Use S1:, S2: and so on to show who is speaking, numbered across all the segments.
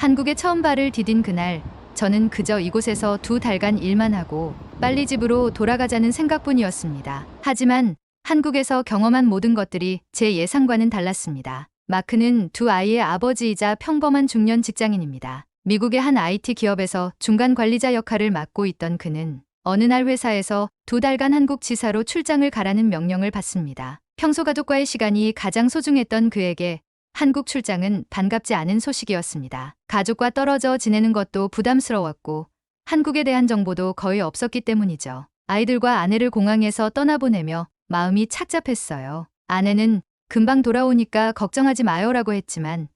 S1: 한국에 처음 발을 디딘 그날, 저는 그저 이곳에서 2달간 일만 하고 빨리 집으로 돌아가자는 생각뿐이었습니다. 하지만 한국에서 경험한 모든 것들이 제 예상과는 달랐습니다. 마크는 2 아이의 아버지이자 평범한 중년 직장인입니다. 미국의 한 IT 기업에서 중간 관리자 역할을 맡고 있던 그는 어느 날 회사에서 2달간 한국 지사로 출장을 가라는 명령을 받습니다. 평소 가족과의 시간이 가장 소중했던 그에게 한국 출장은 반갑지 않은 소식이었습니다. 가족과 떨어져 지내는 것도 부담스러웠고 한국에 대한 정보도 거의 없었기 때문이죠. 아이들과 아내를 공항에서 떠나보내며 마음이 착잡했어요. 아내는 금방 돌아오니까 걱정하지 마요라고 했지만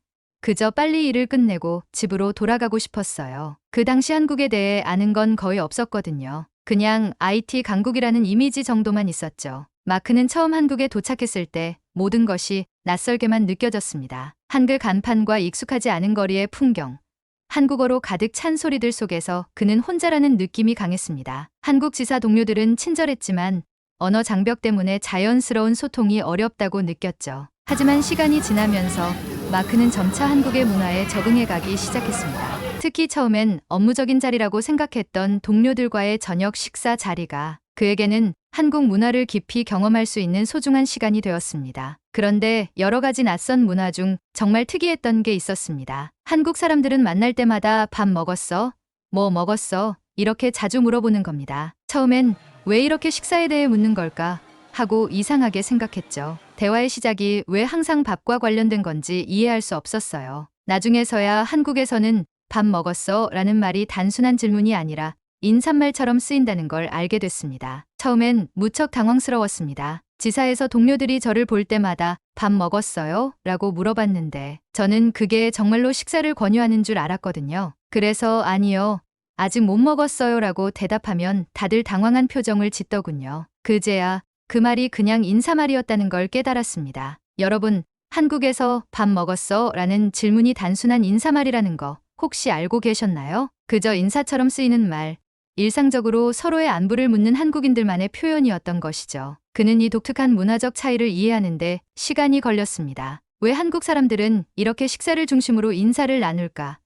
S1: 그저 빨리 일을 끝내고 집으로 돌아가고 싶었어요. 그 당시 한국에 대해 아는 건 거의 없었거든요. 그냥 IT 강국이라는 이미지 정도만 있었죠. 마크는 처음 한국에 도착했을 때 모든 것이 낯설게만 느껴졌습니다. 한글 간판과 익숙하지 않은 거리의 풍경, 한국어로 가득 찬 소리들 속에서 그는 혼자라는 느낌이 강했습니다. 한국 지사 동료들은 친절했지만 언어 장벽 때문에 자연스러운 소통이 어렵다고 느꼈죠. 하지만 시간이 지나면서 마크는 점차 한국의 문화에 적응해가기 시작했습니다. 특히 처음엔 업무적인 자리라고 생각했던 동료들과의 저녁 식사 자리가 그에게는 한국 문화를 깊이 경험할 수 있는 소중한 시간이 되었습니다. 그런데 여러 가지 낯선 문화 중 정말 특이했던 게 있었습니다. 한국 사람들은 만날 때마다 밥 먹었어? 뭐 먹었어? 이렇게 자주 물어보는 겁니다. 처음엔 왜 이렇게 식사에 대해 묻는 걸까? 하고 이상하게 생각했죠. 대화의 시작이 왜 항상 밥과 관련된 건지 이해할 수 없었어요. 나중에서야 한국에서는 밥 먹었어? 라는 말이 단순한 질문이 아니라 인사말처럼 쓰인다는 걸 알게 됐습니다. 처음엔 무척 당황스러웠습니다. 지사에서 동료들이 저를 볼 때마다 밥 먹었어요? 라고 물어봤는데 저는 그게 정말로 식사를 권유하는 줄 알았거든요. 그래서 아니요, 아직 못 먹었어요 라고 대답하면 다들 당황한 표정을 짓더군요. 그제야 그 말이 그냥 인사말이었다는 걸 깨달았습니다. 여러분, 한국에서 밥 먹었어? 라는 질문이 단순한 인사말이라는 거 혹시 알고 계셨나요? 그저 인사처럼 쓰이는 말, 일상적으로 서로의 안부를 묻는 한국인들만의 표현이었던 것이죠. 그는 이 독특한 문화적 차이를 이해하는데 시간이 걸렸습니다. 왜 한국 사람들은 이렇게 식사를 중심으로 인사를 나눌까?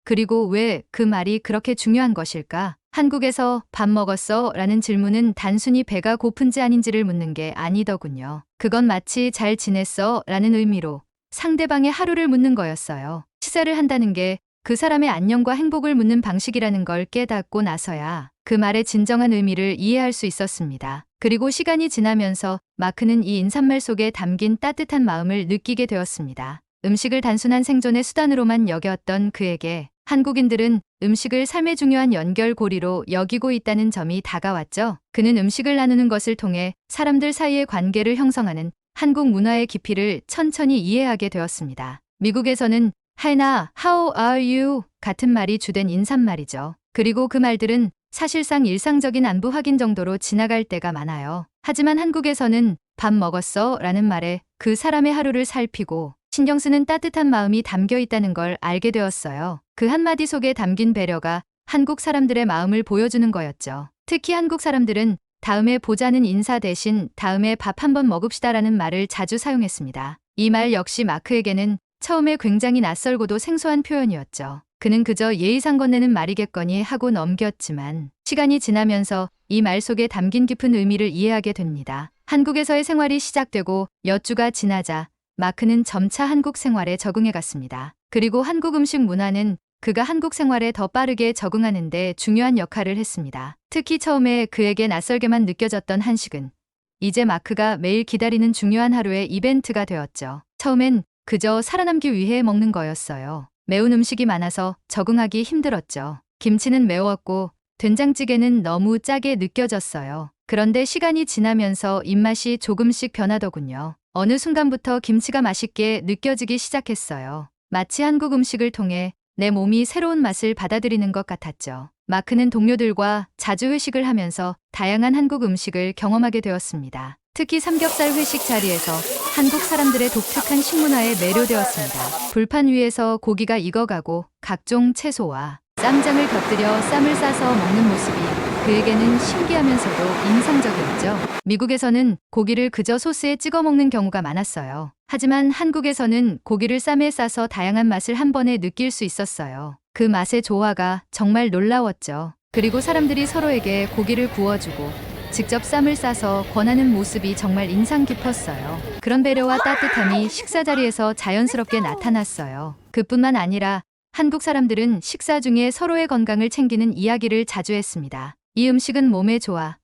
S1: 그리고 왜 그 말이 그렇게 중요한 것일까? 한국에서 밥 먹었어? 라는 질문은 단순히 배가 고픈지 아닌지를 묻는 게 아니더군요. 그건 마치 잘 지냈어? 라는 의미로 상대방의 하루를 묻는 거였어요. 식사를 한다는 게 그 사람의 안녕과 행복을 묻는 방식이라는 걸 깨닫고 나서야 그 말의 진정한 의미를 이해할 수 있었습니다. 그리고 시간이 지나면서 마크는 이 인사말 속에 담긴 따뜻한 마음을 느끼게 되었습니다. 음식을 단순한 생존의 수단으로만 여겼던 그에게 한국인들은 음식을 삶의 중요한 연결고리로 여기고 있다는 점이 다가왔죠. 그는 음식을 나누는 것을 통해 사람들 사이의 관계를 형성하는 한국 문화의 깊이를 천천히 이해하게 되었습니다. 미국에서는 Hi나 How are you? 같은 말이 주된 인사말이죠. 그리고 그 말들은 사실상 일상적인 안부 확인 정도로 지나갈 때가 많아요. 하지만 한국에서는 밥 먹었어? 라는 말에 그 사람의 하루를 살피고 신경 쓰는 따뜻한 마음이 담겨 있다는 걸 알게 되었어요. 그 한마디 속에 담긴 배려가 한국 사람들의 마음을 보여주는 거였죠. 특히 한국 사람들은 다음에 보자는 인사 대신 다음에 밥 한번 먹읍시다라는 말을 자주 사용했습니다. 이 말 역시 마크에게는 처음에 굉장히 낯설고도 생소한 표현이었죠. 그는 그저 예의상 건네는 말이겠거니 하고 넘겼지만 시간이 지나면서 이 말 속에 담긴 깊은 의미를 이해하게 됩니다. 한국에서의 생활이 시작되고 몇 주가 지나자 마크는 점차 한국 생활에 적응해 갔습니다. 그리고 한국 음식 문화는 그가 한국 생활에 더 빠르게 적응하는 데 중요한 역할을 했습니다. 특히 처음에 그에게 낯설게만 느껴졌던 한식은 이제 마크가 매일 기다리는 중요한 하루의 이벤트가 되었죠. 처음엔 그저 살아남기 위해 먹는 거였어요. 매운 음식이 많아서 적응하기 힘들었죠. 김치는 매웠고 된장찌개는 너무 짜게 느껴졌어요. 그런데 시간이 지나면서 입맛이 조금씩 변하더군요. 어느 순간부터 김치가 맛있게 느껴지기 시작했어요. 마치 한국 음식을 통해 내 몸이 새로운 맛을 받아들이는 것 같았죠. 마크는 동료들과 자주 회식을 하면서 다양한 한국 음식을 경험하게 되었습니다. 특히 삼겹살 회식 자리에서 한국 사람들의 독특한 식문화에 매료되었습니다. 불판 위에서 고기가 익어가고 각종 채소와 쌈장을 곁들여 쌈을 싸서 먹는 모습이 그에게는 신기하면서도 인상적이었죠. 미국에서는 고기를 그저 소스에 찍어 먹는 경우가 많았어요. 하지만 한국에서는 고기를 쌈에 싸서 다양한 맛을 한 번에 느낄 수 있었어요. 그 맛의 조화가 정말 놀라웠죠. 그리고 사람들이 서로에게 고기를 구워주고 직접 쌈을 싸서 권하는 모습이 정말 인상 깊었어요. 그런 배려와 따뜻함이 식사 자리에서 자연스럽게 나타났어요. 그뿐만 아니라 한국 사람들은 식사 중에 서로의 건강을 챙기는 이야기를 자주 했습니다. 이 음식은 몸에 좋아.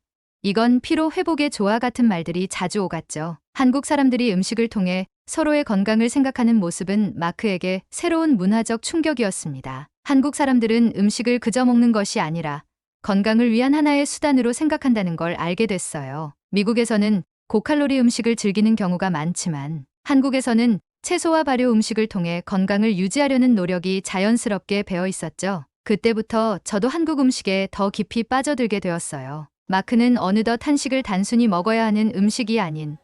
S1: 이건 피로 회복에 좋아 같은 말들이 자주 오갔죠. 한국 사람들이 음식을 통해 서로의 건강을 생각하는 모습은 마크에게 새로운 문화적 충격이었습니다. 한국 사람들은 음식을 그저 먹는 것이 아니라 건강을 위한 하나의 수단으로 생각한다는 걸 알게 됐어요. 미국에서는 고칼로리 음식을 즐기는 경우가 많지만 한국에서는 채소와 발효 음식을 통해 건강을 유지하려는 노력이 자연스럽게 배어 있었죠. 그때부터 저도 한국 음식에 더 깊이 빠져들게 되었어요. 마크는 어느덧 한식을 단순히 먹어야 하는 음식이 아닌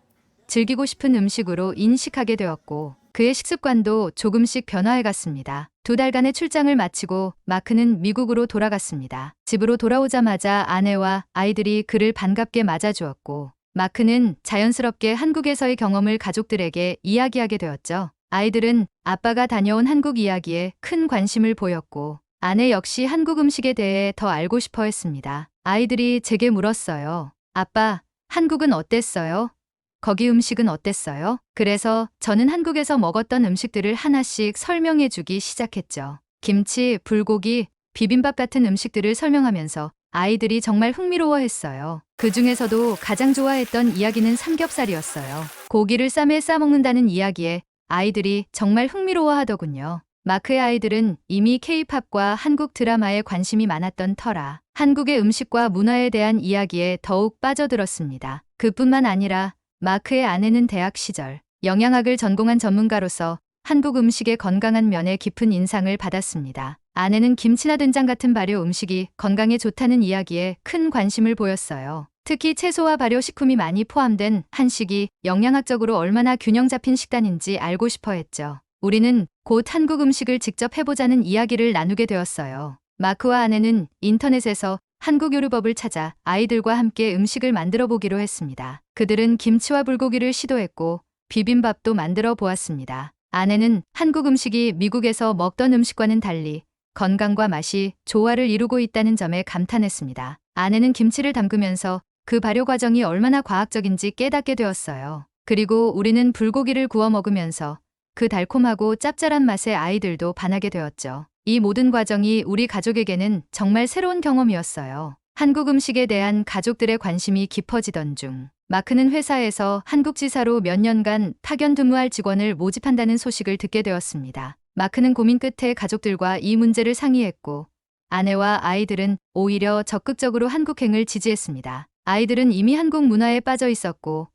S1: 즐기고 싶은 음식으로 인식하게 되었고 그의 식습관도 조금씩 변화해갔습니다. 2달간의 출장을 마치고 마크는 미국으로 돌아갔습니다. 집으로 돌아오자마자 아내와 아이들이 그를 반갑게 맞아주었고 마크는 자연스럽게 한국에서의 경험을 가족들에게 이야기하게 되었죠. 아이들은 아빠가 다녀온 한국 이야기에 큰 관심을 보였고 아내 역시 한국 음식에 대해 더 알고 싶어 했습니다. 아이들이 제게 물었어요. 아빠, 한국은 어땠어요? 거기 음식은 어땠어요? 그래서 저는 한국에서 먹었던 음식들을 하나씩 설명해 주기 시작했죠. 김치, 불고기, 비빔밥 같은 음식들을 설명하면서 아이들이 정말 흥미로워했어요. 그 중에서도 가장 좋아했던 이야기는 삼겹살이었어요. 고기를 쌈에 싸먹는다는 이야기에 아이들이 정말 흥미로워하더군요. 마크의 아이들은 이미 K-팝과 한국 드라마에 관심이 많았던 터라 한국의 음식과 문화에 대한 이야기에 더욱 빠져들었습니다. 그뿐만 아니라 마크의 아내는 대학 시절 영양학을 전공한 전문가로서 한국 음식의 건강한 면에 깊은 인상을 받았습니다. 아내는 김치나 된장 같은 발효 음식이 건강에 좋다는 이야기에 큰 관심을 보였어요. 특히 채소와 발효 식품이 많이 포함된 한식이 영양학적으로 얼마나 균형 잡힌 식단인지 알고 싶어 했죠. 우리는 곧 한국 음식을 직접 해보자는 이야기를 나누게 되었어요. 마크와 아내는 인터넷에서 한국 요리법을 찾아 아이들과 함께 음식을 만들어 보기로 했습니다. 그들은 김치와 불고기를 시도했고 비빔밥도 만들어 보았습니다. 아내는 한국 음식이 미국에서 먹던 음식과는 달리 건강과 맛이 조화를 이루고 있다는 점에 감탄했습니다. 아내는 김치를 담그면서 그 발효 과정이 얼마나 과학적인지 깨닫게 되었어요. 그리고 우리는 불고기를 구워 먹으면서 그 달콤하고 짭짤한 맛에 아이들도 반하게 되었죠. 이 모든 과정이 우리 가족에게는 정말 새로운 경험이었어요. 한국 음식에 대한 가족들의 관심이 깊어지던 중 마크는 회사에서 한국 지사로 몇 년간 파견 근무할 직원을 모집한다는 소식을 듣게 되었습니다. 마크는 고민 끝에 가족들과 이 문제를 상의했고 아내와 아이들은 오히려 적극적으로 한국행을 지지했습니다. 아이들은 이미 한국 문화에 빠져 있었고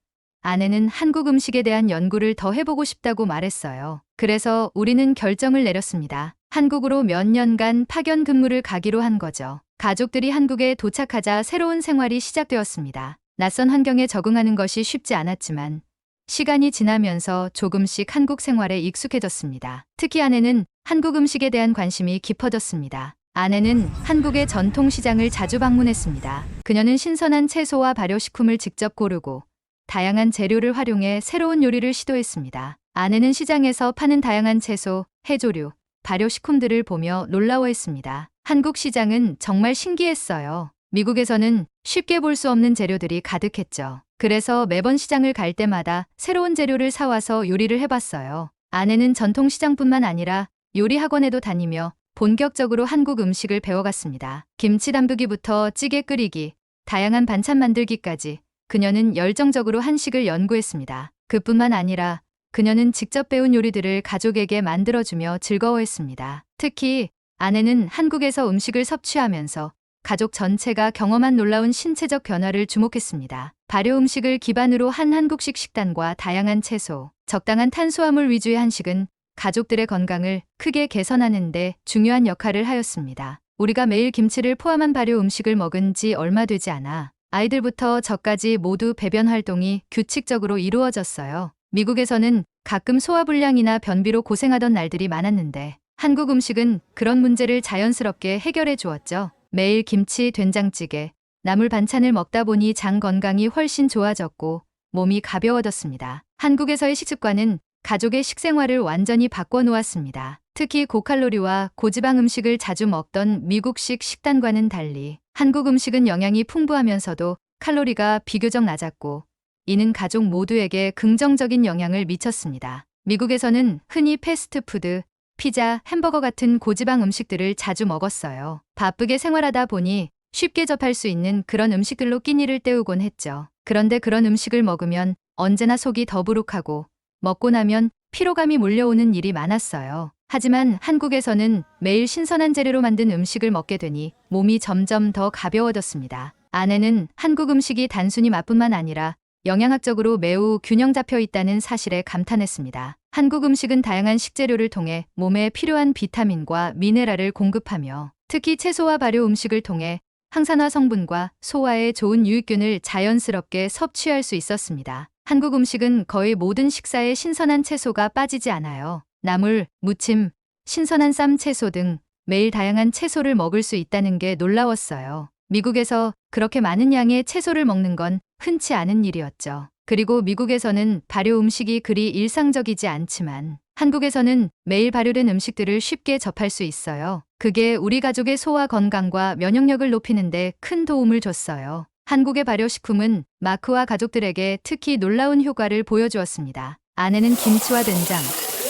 S1: 아내는 한국 음식에 대한 연구를 더 해보고 싶다고 말했어요. 그래서 우리는 결정을 내렸습니다. 한국으로 몇 년간 파견 근무를 가기로 한 거죠. 가족들이 한국에 도착하자 새로운 생활이 시작되었습니다. 낯선 환경에 적응하는 것이 쉽지 않았지만 시간이 지나면서 조금씩 한국 생활에 익숙해졌습니다. 특히 아내는 한국 음식에 대한 관심이 깊어졌습니다. 아내는 한국의 전통 시장을 자주 방문했습니다. 그녀는 신선한 채소와 발효식품을 직접 고르고 다양한 재료를 활용해 새로운 요리를 시도했습니다. 아내는 시장에서 파는 다양한 채소, 해조류, 발효식품들을 보며 놀라워했습니다. 한국 시장은 정말 신기했어요. 미국에서는 쉽게 볼 수 없는 재료들이 가득했죠. 그래서 매번 시장을 갈 때마다 새로운 재료를 사와서 요리를 해봤어요. 아내는 전통 시장뿐만 아니라 요리 학원에도 다니며 본격적으로 한국 음식을 배워갔습니다. 김치 담그기부터 찌개 끓이기, 다양한 반찬 만들기까지 그녀는 열정적으로 한식을 연구했습니다. 그뿐만 아니라 그녀는 직접 배운 요리들을 가족에게 만들어주며 즐거워했습니다. 특히 아내는 한국에서 음식을 섭취하면서 가족 전체가 경험한 놀라운 신체적 변화를 주목했습니다. 발효 음식을 기반으로 한 한국식 식단과 다양한 채소, 적당한 탄수화물 위주의 한식은 가족들의 건강을 크게 개선하는 데 중요한 역할을 하였습니다. 우리가 매일 김치를 포함한 발효 음식을 먹은 지 얼마 되지 않아 아이들부터 저까지 모두 배변 활동이 규칙적으로 이루어졌어요. 미국에서는 가끔 소화불량이나 변비로 고생하던 날들이 많았는데 한국 음식은 그런 문제를 자연스럽게 해결해 주었죠. 매일 김치, 된장찌개, 나물 반찬을 먹다 보니 장 건강이 훨씬 좋아졌고 몸이 가벼워졌습니다. 한국에서의 식습관은 가족의 식생활을 완전히 바꿔놓았습니다. 특히 고칼로리와 고지방 음식을 자주 먹던 미국식 식단과는 달리 한국 음식은 영양이 풍부하면서도 칼로리가 비교적 낮았고 이는 가족 모두에게 긍정적인 영향을 미쳤습니다. 미국에서는 흔히 패스트푸드, 피자, 햄버거 같은 고지방 음식들을 자주 먹었어요. 바쁘게 생활하다 보니 쉽게 접할 수 있는 그런 음식들로 끼니를 때우곤 했죠. 그런데 그런 음식을 먹으면 언제나 속이 더부룩하고 먹고 나면 피로감이 몰려오는 일이 많았어요. 하지만 한국에서는 매일 신선한 재료로 만든 음식을 먹게 되니 몸이 점점 더 가벼워졌습니다. 아내는 한국 음식이 단순히 맛뿐만 아니라 영양학적으로 매우 균형 잡혀 있다는 사실에 감탄했습니다. 한국 음식은 다양한 식재료를 통해 몸에 필요한 비타민과 미네랄을 공급하며 특히 채소와 발효 음식을 통해 항산화 성분과 소화에 좋은 유익균을 자연스럽게 섭취할 수 있었습니다. 한국 음식은 거의 모든 식사에 신선한 채소가 빠지지 않아요. 나물, 무침, 신선한 쌈 채소 등 매일 다양한 채소를 먹을 수 있다는 게 놀라웠어요. 미국에서 그렇게 많은 양의 채소를 먹는 건 흔치 않은 일이었죠. 그리고 미국에서는 발효 음식이 그리 일상적이지 않지만 한국에서는 매일 발효된 음식들을 쉽게 접할 수 있어요. 그게 우리 가족의 소화 건강과 면역력을 높이는 데 큰 도움을 줬어요. 한국의 발효식품은 마크와 가족들에게 특히 놀라운 효과를 보여주었습니다. 아내는 김치와 된장,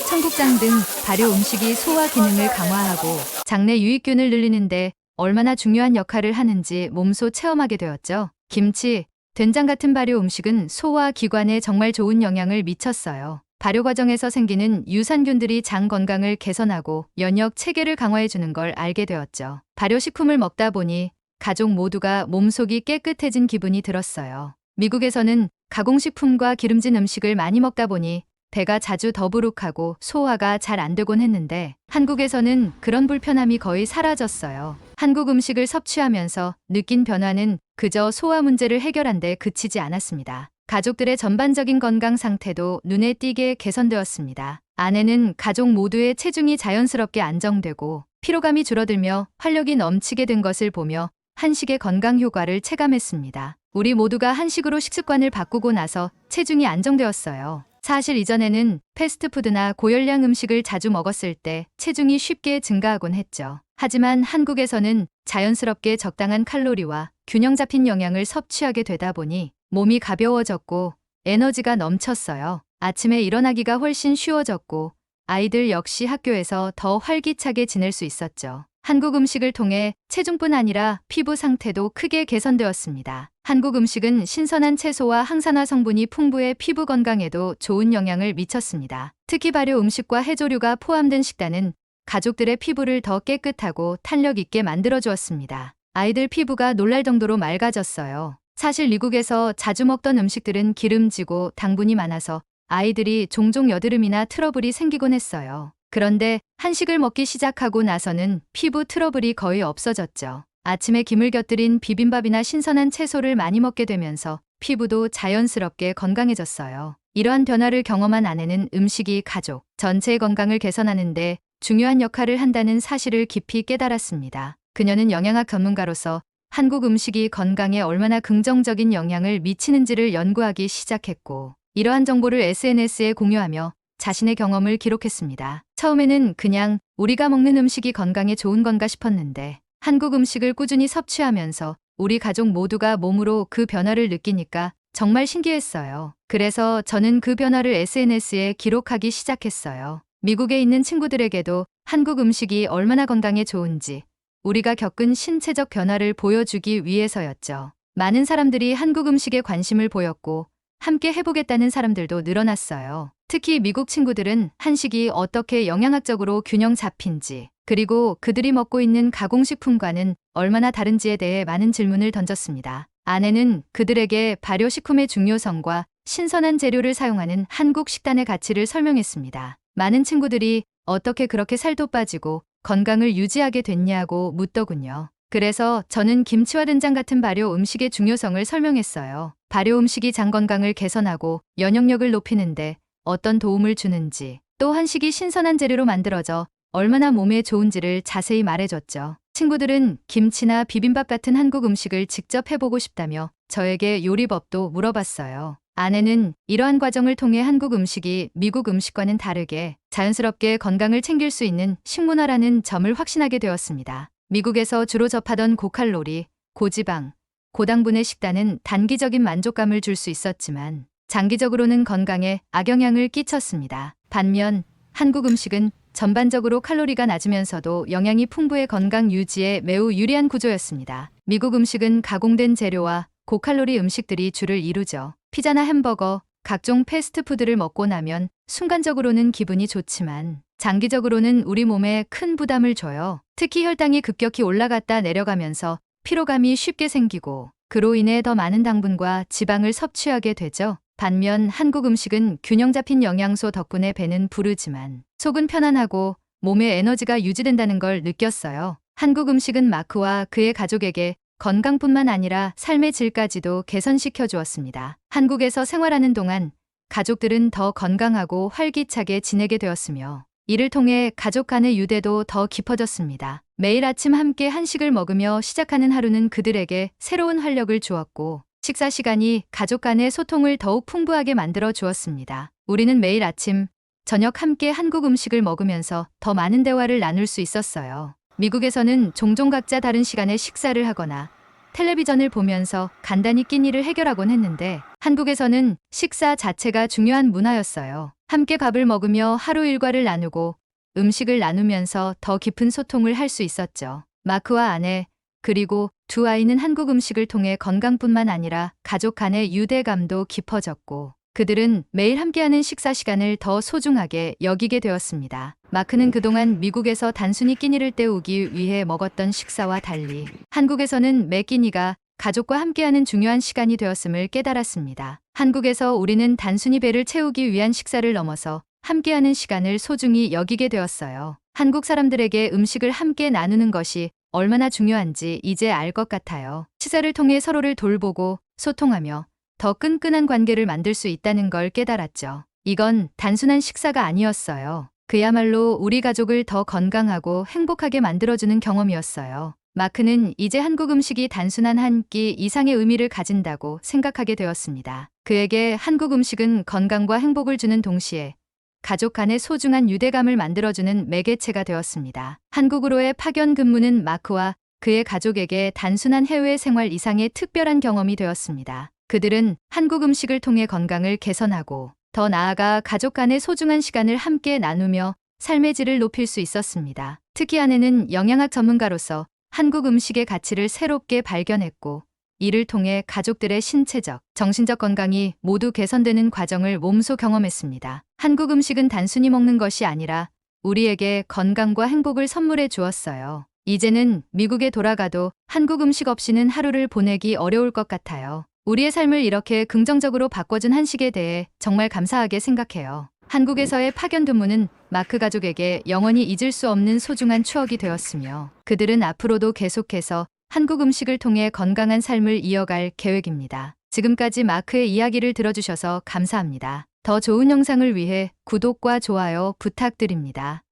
S1: 청국장 등 발효 음식이 소화 기능을 강화하고 장내 유익균을 늘리는데 얼마나 중요한 역할을 하는지 몸소 체험하게 되었죠. 김치, 된장 같은 발효 음식은 소화 기관에 정말 좋은 영향을 미쳤어요. 발효 과정에서 생기는 유산균들이 장 건강을 개선하고 면역 체계를 강화해주는 걸 알게 되었죠. 발효식품을 먹다 보니 가족 모두가 몸속이 깨끗해진 기분이 들었어요. 미국에서는 가공식품과 기름진 음식을 많이 먹다 보니 배가 자주 더부룩하고 소화가 잘 안 되곤 했는데 한국에서는 그런 불편함이 거의 사라졌어요. 한국 음식을 섭취하면서 느낀 변화는 그저 소화 문제를 해결한 데 그치지 않았습니다. 가족들의 전반적인 건강 상태도 눈에 띄게 개선되었습니다. 아내는 가족 모두의 체중이 자연스럽게 안정되고 피로감이 줄어들며 활력이 넘치게 된 것을 보며 한식의 건강 효과를 체감했습니다. 우리 모두가 한식으로 식습관을 바꾸고 나서 체중이 안정되었어요. 사실 이전에는 패스트푸드나 고열량 음식을 자주 먹었을 때 체중이 쉽게 증가하곤 했죠. 하지만 한국에서는 자연스럽게 적당한 칼로리와 균형 잡힌 영양을 섭취하게 되다 보니 몸이 가벼워졌고 에너지가 넘쳤어요. 아침에 일어나기가 훨씬 쉬워졌고 아이들 역시 학교에서 더 활기차게 지낼 수 있었죠. 한국 음식을 통해 체중뿐 아니라 피부 상태도 크게 개선되었습니다. 한국 음식은 신선한 채소와 항산화 성분이 풍부해 피부 건강에도 좋은 영향을 미쳤습니다. 특히 발효 음식과 해조류가 포함된 식단은 가족들의 피부를 더 깨끗하고 탄력 있게 만들어주었습니다. 아이들 피부가 놀랄 정도로 맑아졌어요. 사실 미국에서 자주 먹던 음식들은 기름지고 당분이 많아서 아이들이 종종 여드름이나 트러블이 생기곤 했어요. 그런데 한식을 먹기 시작하고 나서는 피부 트러블이 거의 없어졌죠. 아침에 김을 곁들인 비빔밥이나 신선한 채소를 많이 먹게 되면서 피부도 자연스럽게 건강해졌어요. 이러한 변화를 경험한 아내는 음식이 가족 전체의 건강을 개선하는데 중요한 역할을 한다는 사실을 깊이 깨달았습니다. 그녀는 영양학 전문가로서 한국 음식이 건강에 얼마나 긍정적인 영향을 미치는지를 연구하기 시작했고 이러한 정보를 SNS에 공유하며 자신의 경험을 기록했습니다. 처음에는 그냥 우리가 먹는 음식이 건강에 좋은 건가 싶었는데 한국 음식을 꾸준히 섭취하면서 우리 가족 모두가 몸으로 그 변화를 느끼니까 정말 신기했어요. 그래서 저는 그 변화를 SNS에 기록하기 시작했어요. 미국에 있는 친구들에게도 한국 음식이 얼마나 건강에 좋은지 우리가 겪은 신체적 변화를 보여주기 위해서였죠. 많은 사람들이 한국 음식에 관심을 보였고 함께 해보겠다는 사람들도 늘어났어요. 특히 미국 친구들은 한식이 어떻게 영양학적으로 균형 잡힌지 그리고 그들이 먹고 있는 가공식품과는 얼마나 다른지에 대해 많은 질문을 던졌습니다. 아내는 그들에게 발효식품의 중요성과 신선한 재료를 사용하는 한국 식단의 가치를 설명했습니다. 많은 친구들이 어떻게 그렇게 살도 빠지고 건강을 유지하게 됐냐고 묻더군요. 그래서 저는 김치와 된장 같은 발효 음식의 중요성을 설명했어요. 발효 음식이 장 건강을 개선하고 면역력을 높이는데 어떤 도움을 주는지, 또 한식이 신선한 재료로 만들어져 얼마나 몸에 좋은지를 자세히 말해줬죠. 친구들은 김치나 비빔밥 같은 한국 음식을 직접 해보고 싶다며 저에게 요리법도 물어봤어요. 아내는 이러한 과정을 통해 한국 음식이 미국 음식과는 다르게 자연스럽게 건강을 챙길 수 있는 식문화라는 점을 확신하게 되었습니다. 미국에서 주로 접하던 고칼로리, 고지방, 고당분의 식단은 단기적인 만족감을 줄 수 있었지만 장기적으로는 건강에 악영향을 끼쳤습니다. 반면 한국 음식은 전반적으로 칼로리가 낮으면서도 영양이 풍부해 건강 유지에 매우 유리한 구조였습니다. 미국 음식은 가공된 재료와 고칼로리 음식들이 주를 이루죠. 피자나 햄버거, 각종 패스트푸드를 먹고 나면 순간적으로는 기분이 좋지만 장기적으로는 우리 몸에 큰 부담을 줘요. 특히 혈당이 급격히 올라갔다 내려가면서 피로감이 쉽게 생기고 그로 인해 더 많은 당분과 지방을 섭취하게 되죠. 반면 한국 음식은 균형 잡힌 영양소 덕분에 배는 부르지만 속은 편안하고 몸에 에너지가 유지된다는 걸 느꼈어요. 한국 음식은 마크와 그의 가족에게 건강뿐만 아니라 삶의 질까지도 개선시켜 주었습니다. 한국에서 생활하는 동안 가족들은 더 건강하고 활기차게 지내게 되었으며 이를 통해 가족 간의 유대도 더 깊어졌습니다. 매일 아침 함께 한식을 먹으며 시작하는 하루는 그들에게 새로운 활력을 주었고 식사 시간이 가족 간의 소통을 더욱 풍부하게 만들어 주었습니다. 우리는 매일 아침, 저녁 함께 한국 음식을 먹으면서 더 많은 대화를 나눌 수 있었어요. 미국에서는 종종 각자 다른 시간에 식사를 하거나 텔레비전을 보면서 간단히 끼니를 해결하곤 했는데 한국에서는 식사 자체가 중요한 문화였어요. 함께 밥을 먹으며 하루 일과를 나누고 음식을 나누면서 더 깊은 소통을 할 수 있었죠. 마크와 아내, 그리고 두 아이는 한국 음식을 통해 건강뿐만 아니라 가족 간의 유대감도 깊어졌고 그들은 매일 함께하는 식사 시간을 더 소중하게 여기게 되었습니다. 마크는 그동안 미국에서 단순히 끼니를 때우기 위해 먹었던 식사와 달리 한국에서는 매 끼니가 가족과 함께하는 중요한 시간이 되었음을 깨달았습니다. 한국에서 우리는 단순히 배를 채우기 위한 식사를 넘어서 함께하는 시간을 소중히 여기게 되었어요. 한국 사람들에게 음식을 함께 나누는 것이 얼마나 중요한지 이제 알 것 같아요. 식사를 통해 서로를 돌보고 소통하며 더 끈끈한 관계를 만들 수 있다는 걸 깨달았죠. 이건 단순한 식사가 아니었어요. 그야말로 우리 가족을 더 건강하고 행복하게 만들어주는 경험이었어요. 마크는 이제 한국 음식이 단순한 한 끼 이상의 의미를 가진다고 생각하게 되었습니다. 그에게 한국 음식은 건강과 행복을 주는 동시에 가족 간의 소중한 유대감을 만들어주는 매개체가 되었습니다. 한국으로의 파견 근무는 마크와 그의 가족에게 단순한 해외 생활 이상의 특별한 경험이 되었습니다. 그들은 한국 음식을 통해 건강을 개선하고 더 나아가 가족 간의 소중한 시간을 함께 나누며 삶의 질을 높일 수 있었습니다. 특히 아내는 영양학 전문가로서 한국 음식의 가치를 새롭게 발견했고 이를 통해 가족들의 신체적, 정신적 건강이 모두 개선되는 과정을 몸소 경험했습니다. 한국 음식은 단순히 먹는 것이 아니라 우리에게 건강과 행복을 선물해 주었어요. 이제는 미국에 돌아가도 한국 음식 없이는 하루를 보내기 어려울 것 같아요. 우리의 삶을 이렇게 긍정적으로 바꿔준 한식에 대해 정말 감사하게 생각해요. 한국에서의 파견 근무는 마크 가족에게 영원히 잊을 수 없는 소중한 추억이 되었으며 그들은 앞으로도 계속해서 한국 음식을 통해 건강한 삶을 이어갈 계획입니다. 지금까지 마크의 이야기를 들어주셔서 감사합니다. 더 좋은 영상을 위해 구독과 좋아요 부탁드립니다.